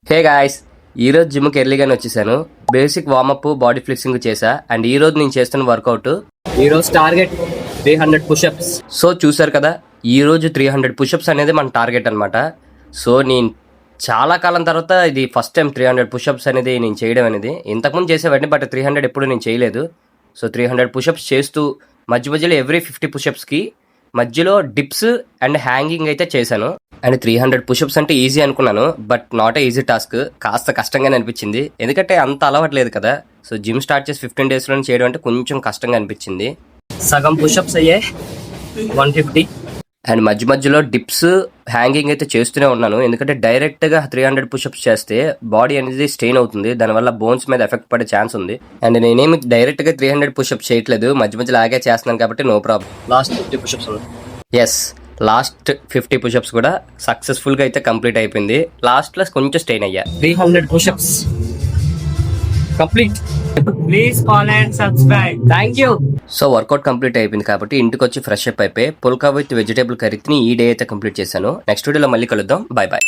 Hey guys, ఈరోజు జిమ్కి ఎర్లీగానే వచ్చేసాను. బేసిక్ వార్మప్, బాడీ ఫ్లెక్సింగ్ చేశా. అండ్ ఈ రోజు నేను చేస్తున్న వర్కౌట్, ఈ రోజు టార్గెట్ 300 పుషప్స్. సో చూసారు కదా, ఈ రోజు 300 పుషప్స్ అనేది మన టార్గెట్ అనమాట. సో నేను చాలా కాలం తర్వాత ఇది ఫస్ట్ టైం 300 పుషప్స్ అనేది నేను చేయడం అనేది. ఇంతకుముందు చేసేవాడిని, బట్ 300 ఎప్పుడు నేను చేయలేదు. సో 300 పుషప్స్ చేస్తూ మధ్యలో ఎవ్రీ 50 పుషప్స్కి మధ్యలో డిప్స్ అండ్ హ్యాంగింగ్ అయితే చేశాను. అండ్ 300 పుషప్స్ అంటే ఈజీ అనుకున్నాను, but not a easy task. కాస్త కష్టంగానే అనిపించింది, ఎందుకంటే అంత అలవాట్లేదు కదా. సో జిమ్ స్టార్ట్ చేసి 15 డేస్లో చేయడం అంటే కొంచెం కష్టంగా అనిపించింది. సగం పుషప్స్ అయ్యే 150. అండ్ మధ్యలో డిప్స్, హ్యాంగింగ్ అయితే చేస్తూనే ఉన్నాను, ఎందుకంటే డైరెక్ట్గా 300 పుషప్స్ చేస్తే బాడీ అనేది స్ట్రెయిన్ అవుతుంది, దానివల్ల బోన్స్ మీద ఎఫెక్ట్ పడే ఛాన్స్ ఉంది. అండ్ నేనేమి డైరెక్ట్గా 300 పుషప్స్ చేయట్లేదు, మధ్యలో ఆగే చేస్తున్నాను కాబట్టి no problem. Last 50 pushups yes, last 50 pushups కూడా సక్సెస్ఫుల్గా అయితే కంప్లీట్ అయిపోయింది. లాస్ట్లో కొంచెం స్ట్రెయిన్ అయ్యా. 300 pushups complete. Please follow and subscribe. Thank you. So workout complete అయిపోయింది కాబట్టి ఇంటికి వచ్చి ఫ్రెష్ అప్ అయిపోయి పుల్కా విత్ వెజిటేబుల్ కర్రీని ఈ డే అయితే కంప్లీట్ చేశాను. నెక్స్ట్ వీడియోలో మళ్ళీ కలుద్దాం. Bye bye.